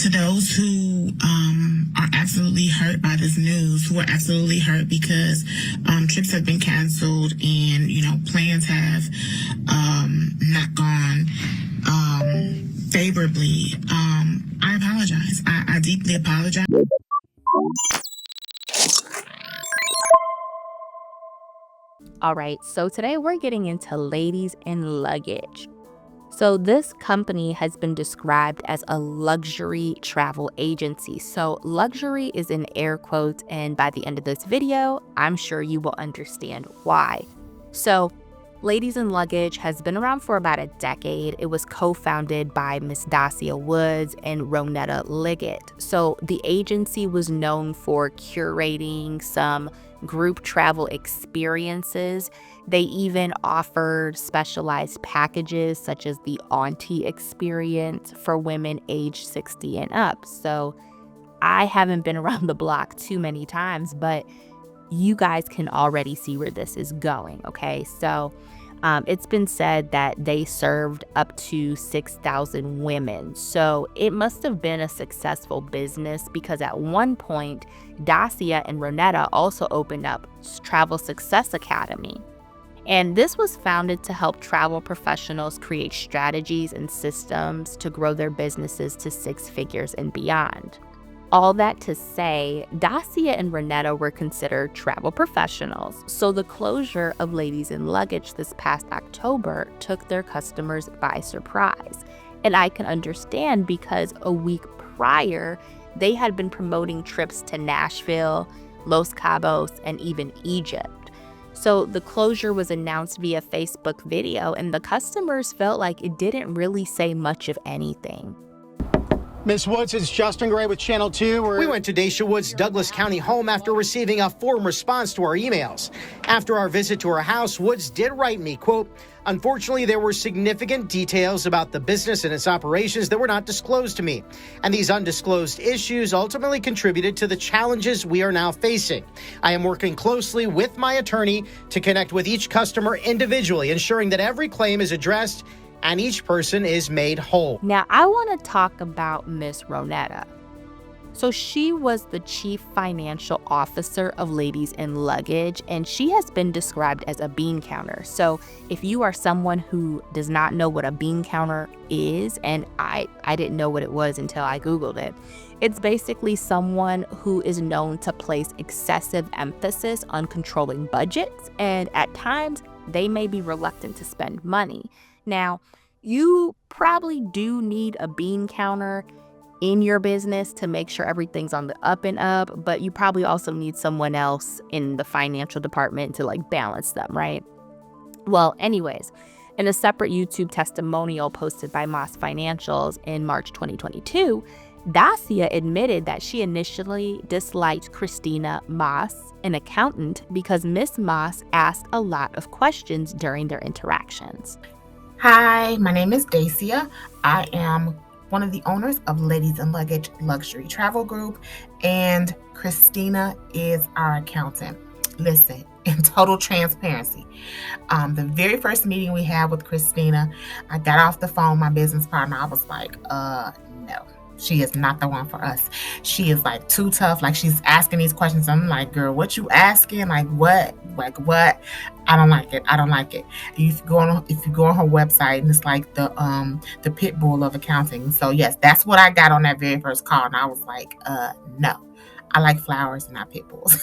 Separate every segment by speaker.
Speaker 1: To those who are absolutely hurt by this news, who are absolutely hurt because trips have been canceled and, plans have not gone favorably, I apologize. I deeply apologize.
Speaker 2: All right, so today we're getting into Ladies and Luggage. So this company has been described as a luxury travel agency. So luxury is in air quotes, and by the end of this video, I'm sure you will understand why. So Ladies and Luggage has been around for about a decade. It was co-founded by Miss Dacia Woods and Ronetta Liggett. So the agency was known for curating some group travel experiences. They even offered specialized packages such as the Auntie experience for women aged 60 and up. So I haven't been around the block too many times, but you guys can already see where this is going, okay? So it's been said that they served up to 6,000 women. So it must have been a successful business because at one point, Dacia and Ronetta also opened up Travel Success Academy. And this was founded to help travel professionals create strategies and systems to grow their businesses to 6 figures and beyond. All that to say, Dacia and Ronetta were considered travel professionals, so the closure of Ladies and Luggage this past October took their customers by surprise. And I can understand because a week prior, they had been promoting trips to Nashville, Los Cabos, and even Egypt. So the closure was announced via Facebook video, and the customers felt like it didn't really say much of anything.
Speaker 3: Miss Woods, it's Justin Gray with Channel 2. We went to Dacia Woods' Douglas County home after receiving a form response to our emails. After our visit to her house, Woods did write me, quote, "Unfortunately, there were significant details about the business and its operations that were not disclosed to me. And these undisclosed issues ultimately contributed to the challenges we are now facing. I am working closely with my attorney to connect with each customer individually, ensuring that every claim is addressed and each person is made whole."
Speaker 2: Now, I want to talk about Miss Ronetta. So she was the chief financial officer of Ladies and Luggage, and she has been described as a bean counter. So if you are someone who does not know what a bean counter is, and I didn't know what it was until I Googled it, it's basically someone who is known to place excessive emphasis on controlling budgets, and at times they may be reluctant to spend money. Now, you probably do need a bean counter in your business to make sure everything's on the up and up, but you probably also need someone else in the financial department to balance them, right? Well, anyways, in a separate YouTube testimonial posted by Moss Financials in March 2022, Dacia admitted that she initially disliked Christina Moss, an accountant, because Miss Moss asked a lot of questions during their interactions.
Speaker 1: Hi, my name is Dacia. I am one of the owners of Ladies and Luggage Luxury Travel Group, and Christina is our accountant. Listen, in total transparency, the very first meeting we had with Christina, I got off the phone with my business partner. I was like, no. She is not the one for us. She is too tough. She's asking these questions. I'm like, girl, what you asking? What? I don't like it. If you go on her website, and it's the pit bull of accounting. So yes, that's what I got on that very first call. And I was like, no, I like flowers and not pit bulls.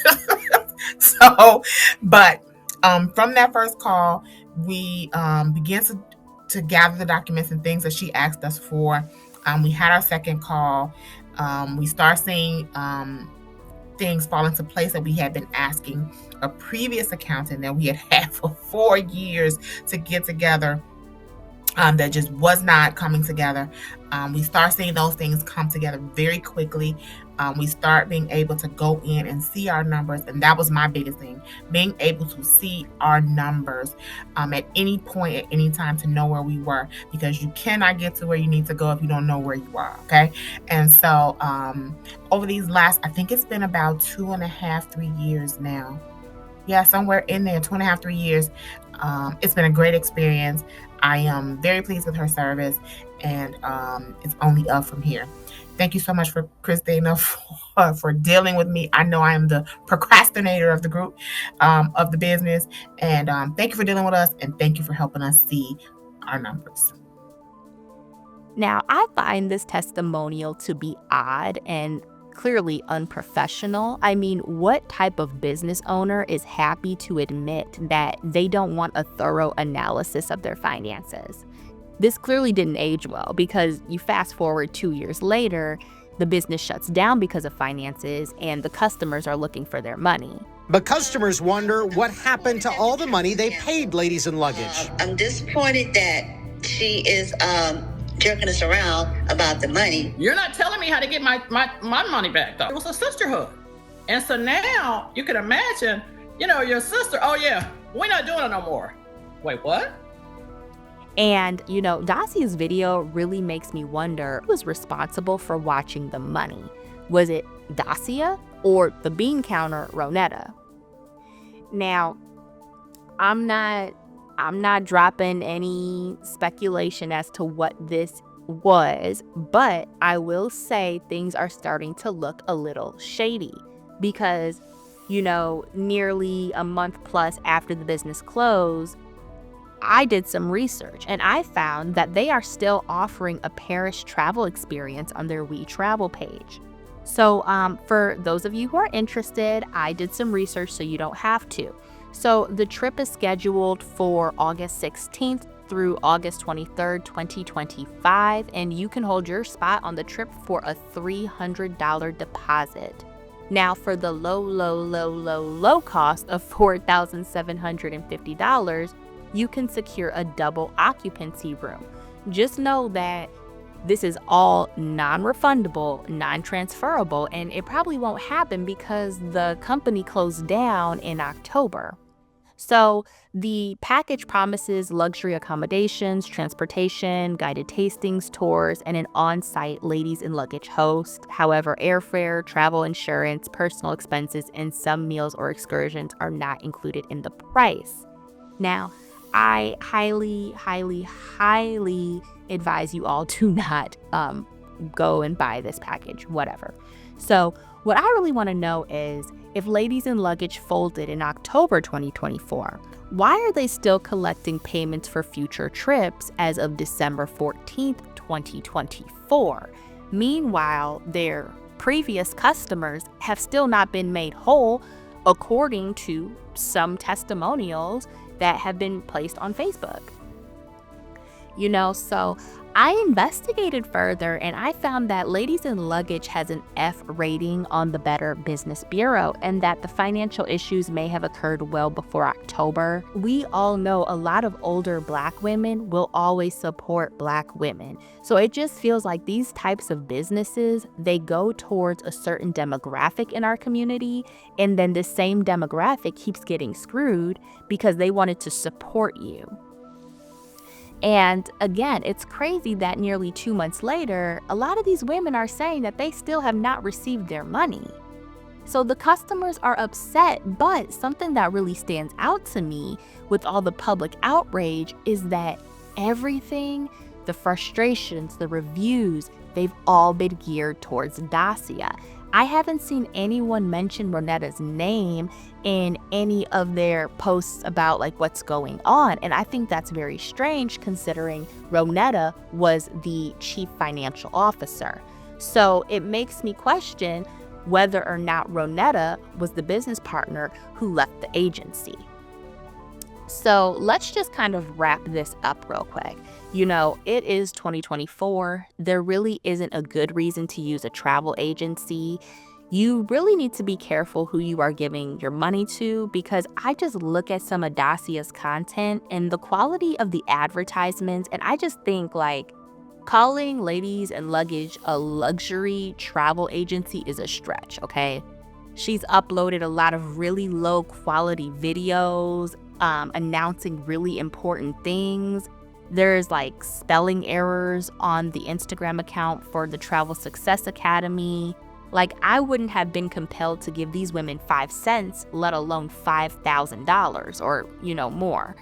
Speaker 1: But from that first call, we began to gather the documents and things that she asked us for. We had our second call. We started seeing things fall into place that we had been asking a previous accountant that we had for 4 years to get together, that just was not coming together. We start seeing those things come together very quickly. We start being able to go in and see our numbers, and that was my biggest thing, being able to see our numbers at any point, at any time, to know where we were, because you cannot get to where you need to go if you don't know where you are, okay? And so over these last, I think it's been about 2.5, 3 years now. Yeah, somewhere in there, 2.5, 3 years. It's been a great experience. I am very pleased with her service, and it's only up from here. Thank you so much for Christina for dealing with me. I know I am the procrastinator of the group, of the business, and thank you for dealing with us, and thank you for helping us see our numbers.
Speaker 2: Now, I find this testimonial to be odd and clearly unprofessional. I mean, what type of business owner is happy to admit that they don't want a thorough analysis of their finances? This clearly didn't age well, because you fast forward 2 years later, the business shuts down because of finances and the customers are looking for their money.
Speaker 3: But customers wonder what happened to all the money they paid Ladies and Luggage.
Speaker 4: I'm disappointed that she is jerking us around about the money.
Speaker 5: You're not telling me how to get my money back, though. It was a sisterhood. And so now you can imagine, your sister, oh yeah, we're not doing it no more. Wait, what?
Speaker 2: And, Dacia's video really makes me wonder who was responsible for watching the money. Was it Dacia or the bean counter, Ronetta? Now, I'm not dropping any speculation as to what this was, but I will say things are starting to look a little shady because, nearly a month plus after the business closed, I did some research and I found that they are still offering a parish travel experience on their We Travel page. So for those of you who are interested, I did some research so you don't have to. So the trip is scheduled for August 16th through August 23rd, 2025, and you can hold your spot on the trip for a $300 deposit. Now for the low cost of $4,750, you can secure a double occupancy room. Just know that this is all non-refundable, non-transferable, and it probably won't happen because the company closed down in October. So the package promises luxury accommodations, transportation, guided tastings, tours, and an on-site Ladies and Luggage host. However, airfare, travel insurance, personal expenses, and some meals or excursions are not included in the price. Now, I highly advise you all to not go and buy this package, whatever. So what I really want to know is, if Ladies and Luggage folded in October 2024, why are they still collecting payments for future trips as of December 14th, 2024? Meanwhile, their previous customers have still not been made whole, according to some testimonials that have been placed on Facebook. So I investigated further and I found that Ladies and Luggage has an F rating on the Better Business Bureau and that the financial issues may have occurred well before October. We all know a lot of older Black women will always support Black women. So it just feels like these types of businesses, they go towards a certain demographic in our community, and then the same demographic keeps getting screwed because they wanted to support you. And again, it's crazy that nearly 2 months later, a lot of these women are saying that they still have not received their money. So the customers are upset, but something that really stands out to me with all the public outrage is that everything, the frustrations, the reviews, they've all been geared towards Dacia. I haven't seen anyone mention Ronetta's name in any of their posts about what's going on. And I think that's very strange considering Ronetta was the chief financial officer. So it makes me question whether or not Ronetta was the business partner who left the agency. So let's just kind of wrap this up real quick. It is 2024. There really isn't a good reason to use a travel agency. You really need to be careful who you are giving your money to, because I just look at some of Dacia's content and the quality of the advertisements, and I just think calling Ladies and Luggage a luxury travel agency is a stretch, okay? She's uploaded a lot of really low quality videos, announcing really important things. There's spelling errors on the Instagram account for the Travel Success Academy. I wouldn't have been compelled to give these women 5 cents, let alone $5,000 or, more.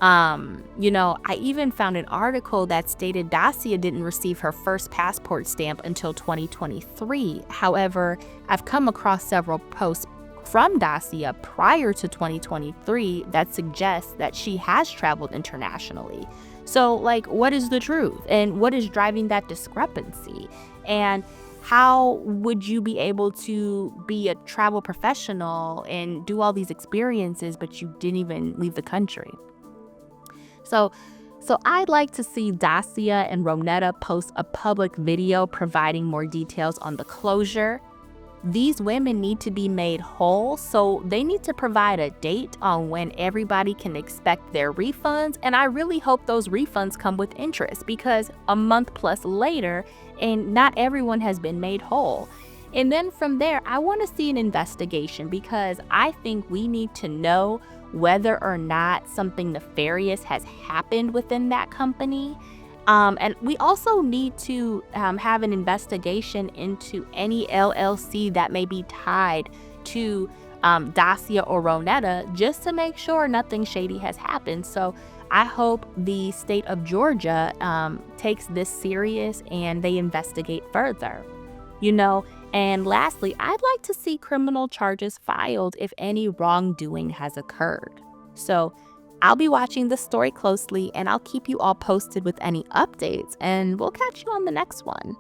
Speaker 2: I even found an article that stated Dacia didn't receive her first passport stamp until 2023. However, I've come across several posts from Dacia prior to 2023 that suggests that she has traveled internationally. So, what is the truth? And what is driving that discrepancy? And how would you be able to be a travel professional and do all these experiences, but you didn't even leave the country? So I'd like to see Dacia and Ronetta post a public video providing more details on the closure. These women need to be made whole, so they need to provide a date on when everybody can expect their refunds. And I really hope those refunds come with interest, because a month plus later, and not everyone has been made whole. And then from there, I want to see an investigation, because I think we need to know whether or not something nefarious has happened within that company. And we also need to have an investigation into any LLC that may be tied to Dacia or Ronetta, just to make sure nothing shady has happened. So I hope the state of Georgia takes this serious and they investigate further. And lastly, I'd like to see criminal charges filed if any wrongdoing has occurred. So I'll be watching this story closely, and I'll keep you all posted with any updates, and we'll catch you on the next one.